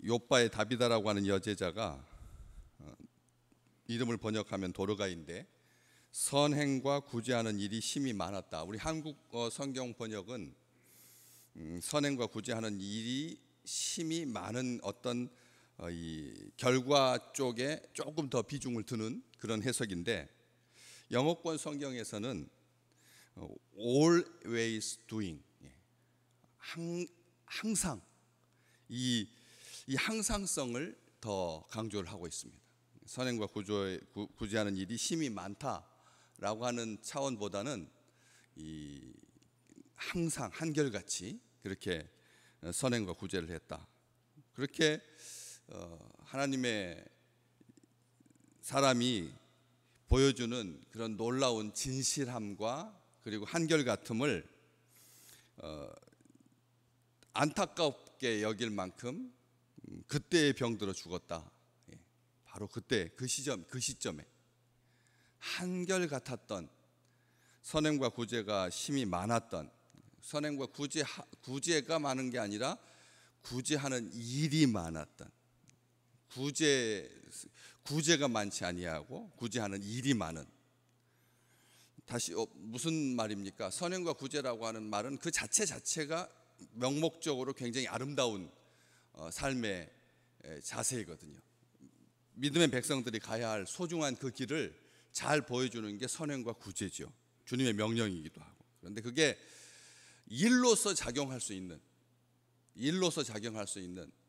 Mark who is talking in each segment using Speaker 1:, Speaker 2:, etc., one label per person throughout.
Speaker 1: 욥바의 다비다라고 하는 여제자가 이름을 번역하면 도르가인데 선행과 구제하는 일이 심히 많았다. 우리 한국 성경 번역은 선행과 구제하는 일이 심히 많은 어떤 이 결과 쪽에 조금 더 비중을 두는 그런 해석인데, 영어권 성경에서는 always doing, 항상, 이 항상성을 더 강조를 하고 있습니다. 선행과 구제하는 일이 심히 많다라고 하는 차원보다는 이 항상 한결같이 그렇게 선행과 구제를 했다. 그렇게 하나님의 사람이 보여주는 그런 놀라운 진실함과 그리고 한결같음을 안타깝게 여길 만큼 그때의 병들어 죽었다. 바로 그때 그 시점에 한결같았던 선행과 구제가 심히 많았던, 선행과 구제가 많은 게 아니라 구제하는 일이 많았던, 구제가 많지 아니하고 구제하는 일이 많은. 다시 무슨 말입니까? 선행과 구제라고 하는 말은 그 자체가 명목적으로 굉장히 아름다운 삶의 자세이거든요. 믿음의 백성들이 가야 할 소중한 그 길을 잘 보여주는 게 선행과 구제죠. 주님의 명령이기도 하고. 그런데 그게 일로서 작용할 수 있는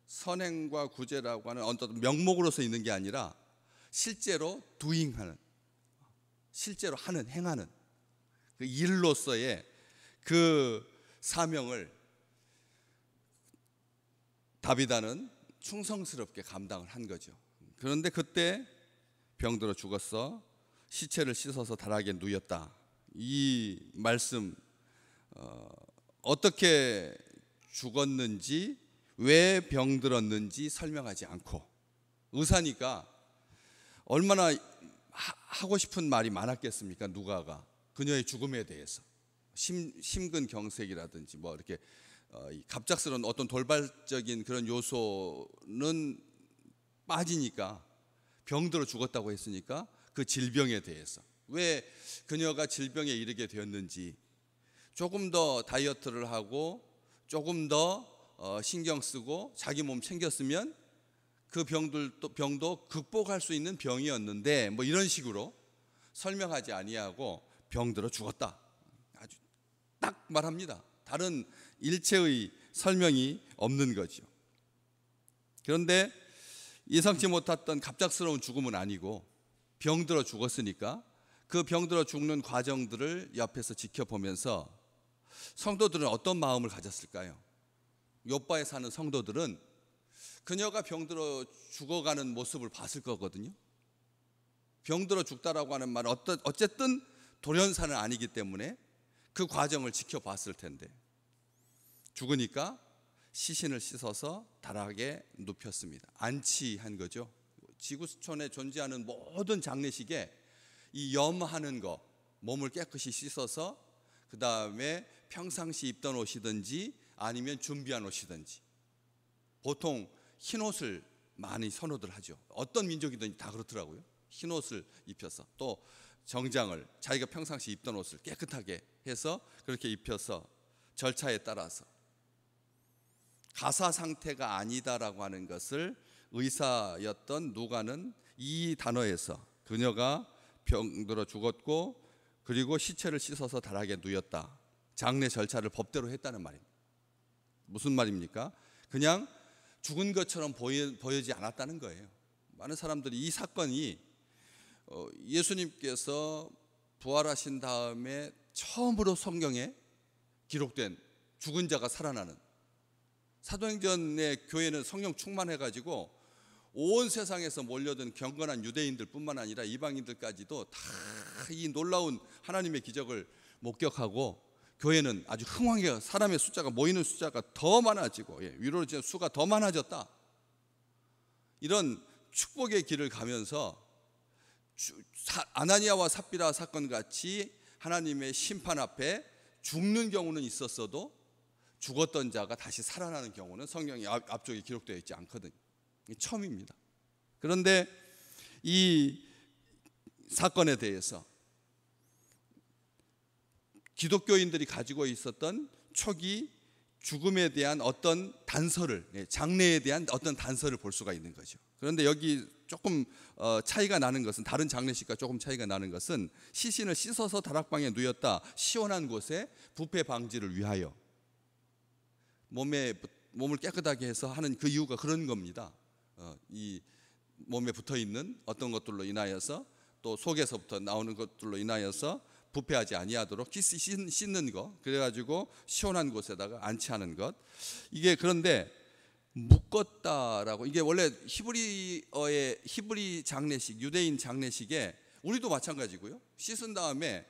Speaker 1: 선행과 구제라고 하는 어떤 명목으로서 있는 게 아니라 실제로 행하는 그 일로서의 그 사명을 다비다는 충성스럽게 감당을 한 거죠. 그런데 그때 병들어 죽었어. 시체를 씻어서 다락에 누였다. 이 말씀, 어떻게 죽었는지, 왜 병들었는지 설명하지 않고, 의사니까 얼마나 하고 싶은 말이 많았겠습니까? 누가가 그녀의 죽음에 대해서 심근경색이라든지 뭐 이렇게 갑작스러운 어떤 돌발적인 그런 요소는 빠지니까, 병들어 죽었다고 했으니까 그 질병에 대해서, 왜 그녀가 질병에 이르게 되었는지, 조금 더 다이어트를 하고 조금 더 신경 쓰고 자기 몸 챙겼으면 그 병도 극복할 수 있는 병이었는데, 뭐 이런 식으로 설명하지 아니하고 병들어 죽었다, 아주 딱 말합니다. 다른 일체의 설명이 없는 거죠. 그런데 예상치 못했던 갑작스러운 죽음은 아니고 병들어 죽었으니까 그 병들어 죽는 과정들을 옆에서 지켜보면서 성도들은 어떤 마음을 가졌을까요? 욥바에 사는 성도들은 그녀가 병들어 죽어가는 모습을 봤을 거거든요. 병들어 죽다라고 하는 말은 어쨌든 돌연사는 아니기 때문에 그 과정을 지켜봤을 텐데, 죽으니까 시신을 씻어서 다락에 눕혔습니다. 안치한 거죠. 지구촌에 존재하는 모든 장례식에 이 염하는 거, 몸을 깨끗이 씻어서 그 다음에 평상시 입던 옷이든지 아니면 준비한 옷이든지, 보통 흰 옷을 많이 선호들 하죠. 어떤 민족이든지 다 그렇더라고요. 흰 옷을 입혀서, 또 정장을 자기가 평상시 입던 옷을 깨끗하게 해서 그렇게 입혀서 절차에 따라서, 가사 상태가 아니다라고 하는 것을 의사였던 누가는 이 단어에서 그녀가 병들어 죽었고 그리고 시체를 씻어서 다락에 누였다, 장례 절차를 법대로 했다는 말입니다. 무슨 말입니까? 그냥 죽은 것처럼 보이지 않았다는 거예요. 많은 사람들이 이 사건이 예수님께서 부활하신 다음에 처음으로 성경에 기록된 죽은 자가 살아나는, 사도행전의 교회는 성령 충만해가지고 온 세상에서 몰려든 경건한 유대인들 뿐만 아니라 이방인들까지도 다 이 놀라운 하나님의 기적을 목격하고, 교회는 아주 흥황해, 사람의 숫자가, 모이는 숫자가 더 많아지고, 위로는 수가 더 많아졌다. 이런 축복의 길을 가면서 아나니아와 삽비라 사건 같이 하나님의 심판 앞에 죽는 경우는 있었어도 죽었던 자가 다시 살아나는 경우는 성경이 앞쪽에 기록되어 있지 않거든요. 처음입니다. 그런데 이 사건에 대해서 기독교인들이 가지고 있었던 초기 죽음에 대한 어떤 단서를, 장례에 대한 어떤 단서를 볼 수가 있는 거죠. 그런데 여기 조금 차이가 나는 것은, 다른 장례식과 조금 차이가 나는 것은, 시신을 씻어서 다락방에 누였다, 시원한 곳에 부패 방지를 위하여 몸을 깨끗하게 해서 하는 그 이유가 그런 겁니다. 이 몸에 붙어 있는 어떤 것들로 인하여서, 또 속에서부터 나오는 것들로 인하여서 부패하지 아니하도록 씻는 거, 그래가지고 시원한 곳에다가 안치하는 것. 이게 그런데 묶었다라고, 이게 원래 히브리 장례식, 유대인 장례식에, 우리도 마찬가지고요, 씻은 다음에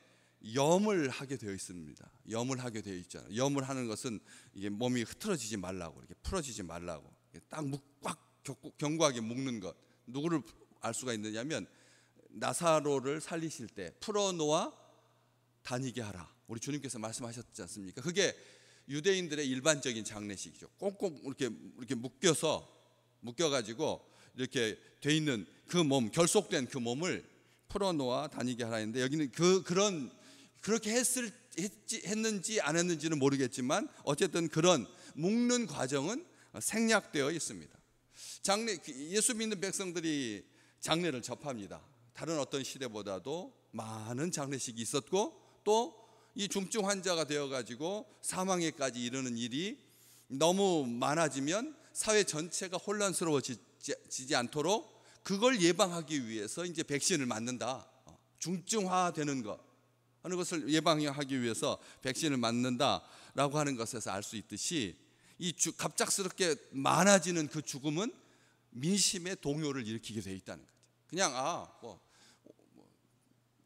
Speaker 1: 염을 하게 되어 있습니다. 염을 하게 되어 있잖아요. 염을 하는 것은 이게 몸이 흐트러지지 말라고, 이렇게 풀어지지 말라고, 딱 꽉 견고하게 묶는 것. 누구를 알 수가 있느냐면, 나사로를 살리실 때 풀어놓아 다니게 하라, 우리 주님께서 말씀하셨지 않습니까? 그게 유대인들의 일반적인 장례식이죠. 꽁꽁 이렇게 묶여가지고 이렇게 돼 있는 그 몸, 결속된 그 몸을 풀어놓아 다니게 하라 했는데, 여기는 그렇게 했는지 안 했는지는 모르겠지만 어쨌든 그런 묶는 과정은 생략되어 있습니다. 예수 믿는 백성들이 장례를 접합니다. 다른 어떤 시대보다도 많은 장례식이 있었고, 또 이 중증 환자가 되어가지고 사망에까지 이르는 일이 너무 많아지면 사회 전체가 혼란스러워지지 않도록 그걸 예방하기 위해서 이제 백신을 맞는다. 중증화되는 것 하는 것을 예방하기 위해서 백신을 맞는다라고 하는 것에서 알 수 있듯이, 이 갑작스럽게 많아지는 그 죽음은 민심의 동요를 일으키게 되어 있다는 거죠. 그냥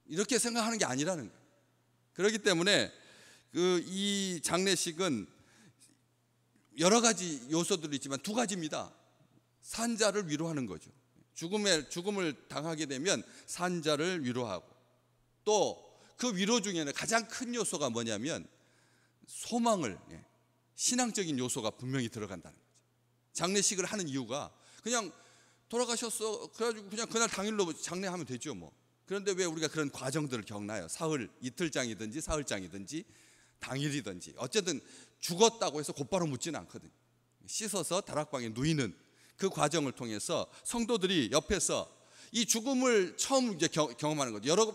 Speaker 1: 이렇게 생각하는 게 아니라는 거예요. 그렇기 때문에 이 장례식은 여러 가지 요소들이 있지만 두 가지입니다. 산자를 위로하는 거죠. 죽음을 당하게 되면 산자를 위로하고, 또 그 위로 중에는 가장 큰 요소가 뭐냐면 소망을, 신앙적인 요소가 분명히 들어간다는 거죠. 장례식을 하는 이유가, 그냥 돌아가셨어, 그래가지고 그냥 그날 당일로 장례하면 되죠 뭐. 그런데 왜 우리가 그런 과정들을 겪나요? 사흘, 이틀장이든지 사흘장이든지 당일이든지, 어쨌든 죽었다고 해서 곧바로 묻지는 않거든요. 씻어서 다락방에 누이는 그 과정을 통해서 성도들이 옆에서 이 죽음을 처음 이제 경험하는 거죠. 여러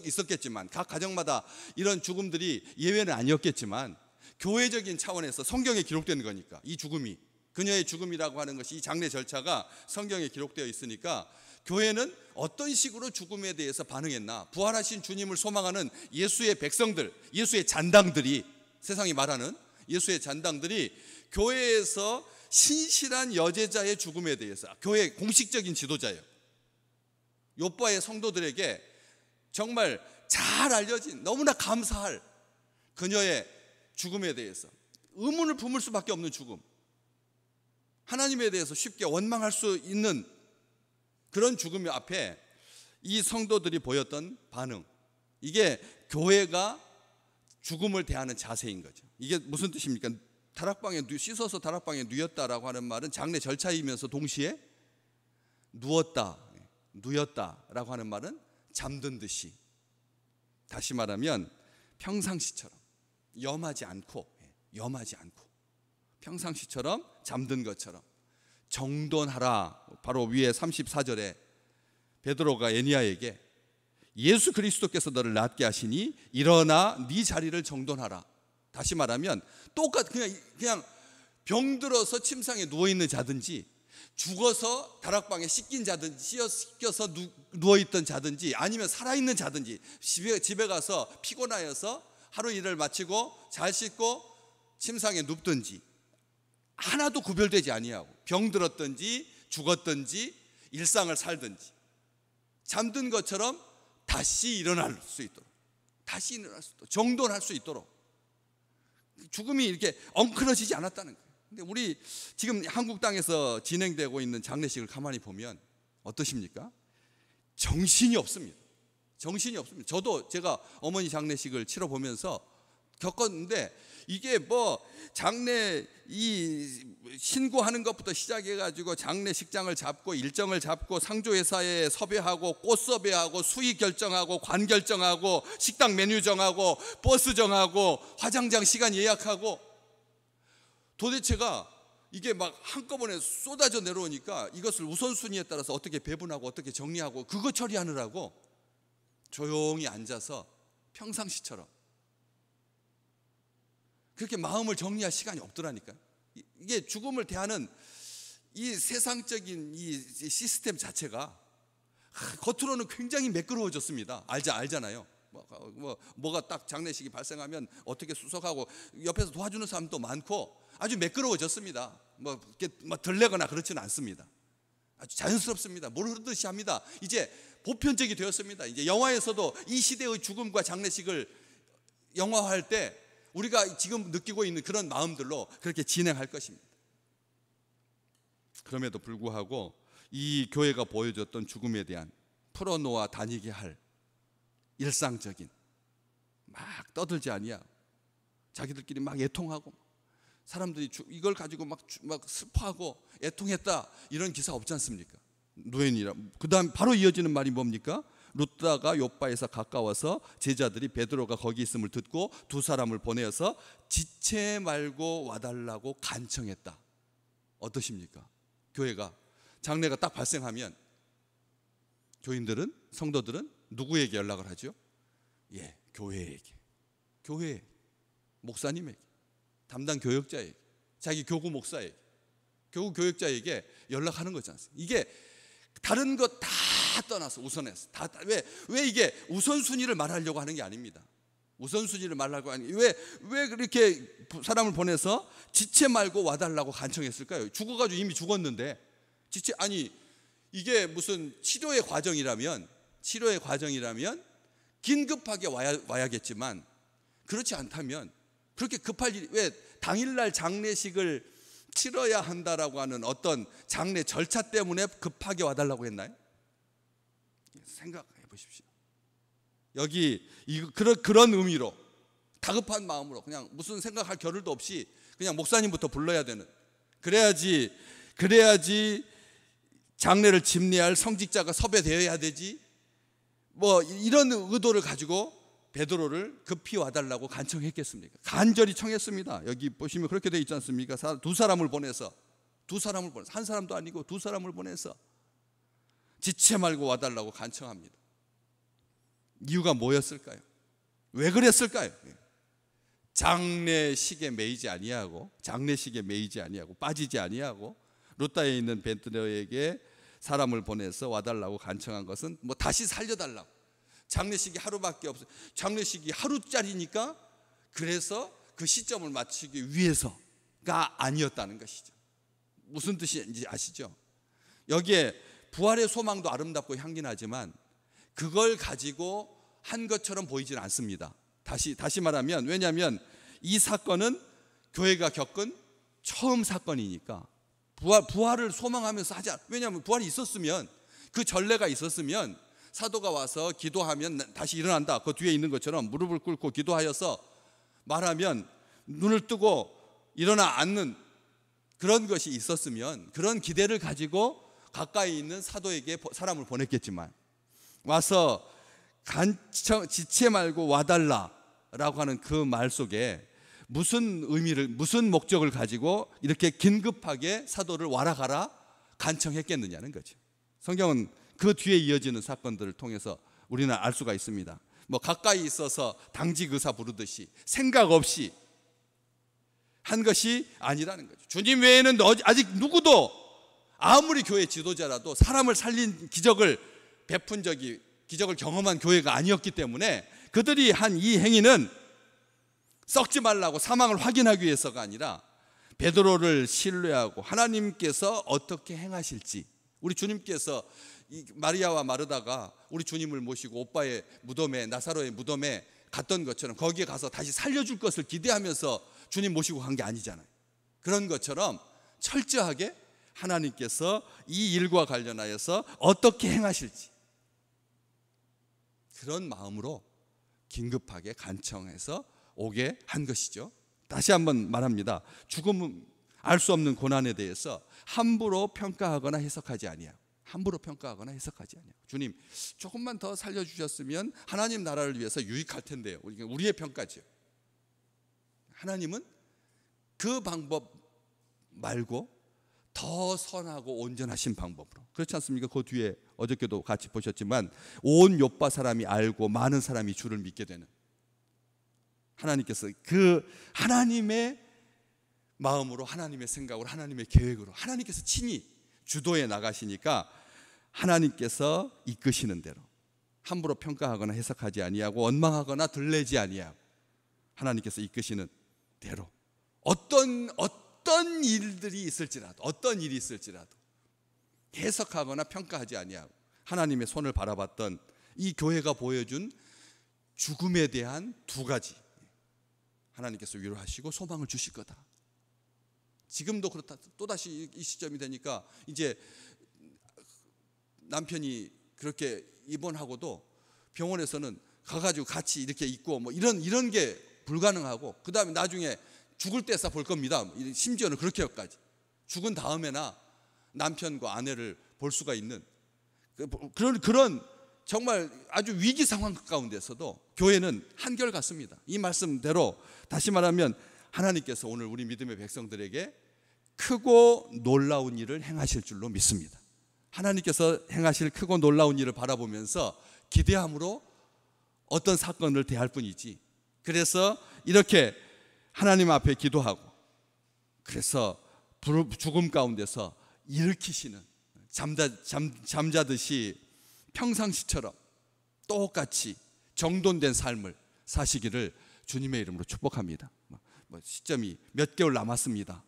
Speaker 1: 있었겠지만, 각 가정마다 이런 죽음들이 예외는 아니었겠지만, 교회적인 차원에서 성경에 기록된 거니까, 이 죽음이, 그녀의 죽음이라고 하는 것이, 이 장례 절차가 성경에 기록되어 있으니까, 교회는 어떤 식으로 죽음에 대해서 반응했나, 부활하신 주님을 소망하는 예수의 백성들, 예수의 잔당들이, 세상이 말하는 예수의 잔당들이 교회에서 신실한 여제자의 죽음에 대해서, 교회 공식적인 지도자예요, 요빠의 성도들에게 정말 잘 알려진, 너무나 감사할 그녀의 죽음에 대해서 의문을 품을 수밖에 없는 죽음, 하나님에 대해서 쉽게 원망할 수 있는 그런 죽음 앞에 이 성도들이 보였던 반응, 이게 교회가 죽음을 대하는 자세인 거죠. 이게 무슨 뜻입니까? 씻어서 다락방에 누였다라고 하는 말은 장례 절차이면서 동시에 누였다라고 하는 말은 잠든 듯이, 다시 말하면 평상시처럼 염하지 않고 평상시처럼 잠든 것처럼 정돈하라. 바로 위에 34절에 베드로가 에니야에게 예수 그리스도께서 너를 낫게 하시니 일어나 네 자리를 정돈하라. 다시 말하면 그냥 병들어서 침상에 누워있는 자든지, 죽어서 다락방에 씻겨서 누워있던 자든지, 아니면 살아있는 자든지, 집에 가서 피곤하여서 하루 일을 마치고 잘 씻고 침상에 눕든지, 하나도 구별되지 아니하고 병들었든지 죽었든지 일상을 살든지 잠든 것처럼 다시 일어날 수 있도록 정돈할 수 있도록 죽음이 이렇게 엉클어지지 않았다는 거예요. 근데 우리 지금 한국 땅에서 진행되고 있는 장례식을 가만히 보면 어떠십니까? 정신이 없습니다. 저도 제가 어머니 장례식을 치러보면서 겪었는데, 이게 장례 신고하는 것부터 시작해가지고 장례식장을 잡고 일정을 잡고 상조회사에 섭외하고 꽃 섭외하고 수익 결정하고 관 결정하고 식당 메뉴 정하고 버스 정하고 화장장 시간 예약하고, 도대체가 이게 막 한꺼번에 쏟아져 내려오니까 이것을 우선순위에 따라서 어떻게 배분하고 어떻게 정리하고 그거 처리하느라고 조용히 앉아서 평상시처럼 그렇게 마음을 정리할 시간이 없더라니까. 이게 죽음을 대하는 이 세상적인 이 시스템 자체가 겉으로는 굉장히 매끄러워졌습니다. 알잖아요. 뭐가 딱 장례식이 발생하면 어떻게 수석하고 옆에서 도와주는 사람도 많고 아주 매끄러워졌습니다. 이렇게 들레거나 그렇지는 않습니다. 아주 자연스럽습니다. 뭘 흐르듯이 합니다. 이제 보편적이 되었습니다. 이제 영화에서도 이 시대의 죽음과 장례식을 영화화할 때 우리가 지금 느끼고 있는 그런 마음들로 그렇게 진행할 것입니다. 그럼에도 불구하고 이 교회가 보여줬던 죽음에 대한 풀어놓아 다니게 할 일상적인, 막 떠들지 아니야, 자기들끼리 막 애통하고 사람들이 이걸 가지고 막 슬퍼하고 애통했다 이런 기사 없지 않습니까? 노예니라. 그 다음 바로 이어지는 말이 뭡니까? 루다가 요바에서 가까워서 제자들이 베드로가 거기 있음을 듣고 두 사람을 보내어서 지체 말고 와달라고 간청했다. 어떠십니까? 교회가 장례가 딱 발생하면 교인들은, 성도들은 누구에게 연락을 하죠? 교회에게, 교회 목사님에게, 담당 교역자에게, 자기 교구 목사에게, 교구 교역자에게 연락하는 거지 않습니까? 이게 다른 것 다 떠나서 우선해서 왜 이게 우선순위를 말하려고 하는 게 아닙니다. 우선순위를 말하려고 하는 게 왜 그렇게 사람을 보내서 지체 말고 와달라고 간청했을까요? 죽어가지고 이미 죽었는데 이게 무슨 치료의 과정이라면 긴급하게 와야겠지만, 그렇지 않다면 그렇게 급할 일이, 왜 당일날 장례식을 치러야 한다라고 하는 어떤 장례 절차 때문에 급하게 와달라고 했나요? 생각해 보십시오. 여기 그런 의미로 다급한 마음으로 그냥 무슨 생각할 겨를도 없이 그냥 목사님부터 불러야 되는, 그래야지 장례를 집례할 성직자가 섭외되어야 되지, 이런 의도를 가지고 베드로를 급히 와달라고 간청했겠습니까? 간절히 청했습니다. 여기 보시면 그렇게 되어 있지 않습니까? 두 사람을 보내서, 한 사람도 아니고 두 사람을 보내서 지체 말고 와달라고 간청합니다. 이유가 뭐였을까요? 왜 그랬을까요? 장례식에 매이지 아니하고 빠지지 아니하고 루다에 있는 베드로에게 사람을 보내서 와달라고 간청한 것은 다시 살려달라고. 장례식이 하루밖에 없어요. 장례식이 하루짜리니까 그래서 그 시점을 맞추기 위해서가 아니었다는 것이죠. 무슨 뜻인지 아시죠? 여기에 부활의 소망도 아름답고 향기나지만 그걸 가지고 한 것처럼 보이지는 않습니다. 다시 말하면, 왜냐하면 이 사건은 교회가 겪은 처음 사건이니까 부활을 소망하면서 하지 않아요. 왜냐하면 부활이 있었으면, 그 전례가 있었으면 사도가 와서 기도하면 다시 일어난다, 그 뒤에 있는 것처럼 무릎을 꿇고 기도하여서 말하면 눈을 뜨고 일어나 앉는 그런 것이 있었으면, 그런 기대를 가지고 가까이 있는 사도에게 사람을 보냈겠지만, 와서 지체 말고 와달라라고 하는 그 말 속에 무슨 목적을 가지고 이렇게 긴급하게 사도를 와라 가라 간청했겠느냐는 거죠. 성경은 그 뒤에 이어지는 사건들을 통해서 우리는 알 수가 있습니다. 가까이 있어서 당직 의사 부르듯이 생각 없이 한 것이 아니라는 거죠. 주님 외에는 아직 누구도, 아무리 교회 지도자라도 사람을 살린 기적을 경험한 교회가 아니었기 때문에 그들이 한 이 행위는 썩지 말라고 사망을 확인하기 위해서가 아니라 베드로를 신뢰하고 하나님께서 어떻게 행하실지, 우리 주님께서 마리아와 마르다가 우리 주님을 모시고 오빠의 무덤에, 나사로의 무덤에 갔던 것처럼 거기에 가서 다시 살려줄 것을 기대하면서 주님 모시고 간 게 아니잖아요. 그런 것처럼 철저하게 하나님께서 이 일과 관련하여서 어떻게 행하실지 그런 마음으로 긴급하게 간청해서 오게 한 것이죠. 다시 한번 말합니다. 죽음은 알 수 없는 고난에 대해서 함부로 평가하거나 해석하지 아니하고, 함부로 평가하거나 해석하지 아니하고, 주님 조금만 더 살려주셨으면 하나님 나라를 위해서 유익할 텐데요. 우리의 평가죠. 하나님은 그 방법 말고 더 선하고 온전하신 방법으로, 그렇지 않습니까? 그 뒤에 어저께도 같이 보셨지만 온 요파 사람이 알고 많은 사람이 주를 믿게 되는, 하나님께서 그 하나님의 마음으로, 하나님의 생각으로, 하나님의 계획으로 하나님께서 친히 주도해 나가시니까 하나님께서 이끄시는 대로 함부로 평가하거나 해석하지 아니하고 원망하거나 들레지 아니하고 하나님께서 이끄시는 대로 어떤 일들이 있을지라도, 어떤 일이 있을지라도 해석하거나 평가하지 아니하고 하나님의 손을 바라봤던 이 교회가 보여준 죽음에 대한 두 가지, 하나님께서 위로하시고 소망을 주실 거다. 지금도 그렇다. 또다시 이 시점이 되니까 이제 남편이 그렇게 입원하고도 병원에서는 가가지고 같이 이렇게 있고 뭐 이런 게 불가능하고, 그 다음에 나중에 죽을 때서 볼 겁니다. 심지어는 그렇게까지 죽은 다음에나 남편과 아내를 볼 수가 있는 그런 정말 아주 위기 상황 가운데서도 교회는 한결같습니다. 이 말씀대로 다시 말하면 하나님께서 오늘 우리 믿음의 백성들에게 크고 놀라운 일을 행하실 줄로 믿습니다. 하나님께서 행하실 크고 놀라운 일을 바라보면서 기대함으로 어떤 사건을 대할 뿐이지, 그래서 이렇게 하나님 앞에 기도하고, 그래서 죽음 가운데서 일으키시는, 잠자듯이 평상시처럼 똑같이 정돈된 삶을 사시기를 주님의 이름으로 축복합니다. 시점이 몇 개월 남았습니다.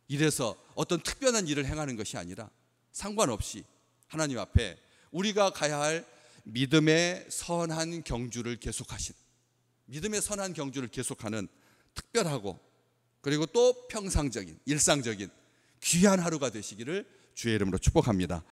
Speaker 1: 이래서 어떤 특별한 일을 행하는 것이 아니라 상관없이 하나님 앞에 우리가 가야 할 믿음의 선한 경주를 계속하신, 믿음의 선한 경주를 계속하는 특별하고 그리고 또 평상적인, 일상적인 귀한 하루가 되시기를 주의 이름으로 축복합니다.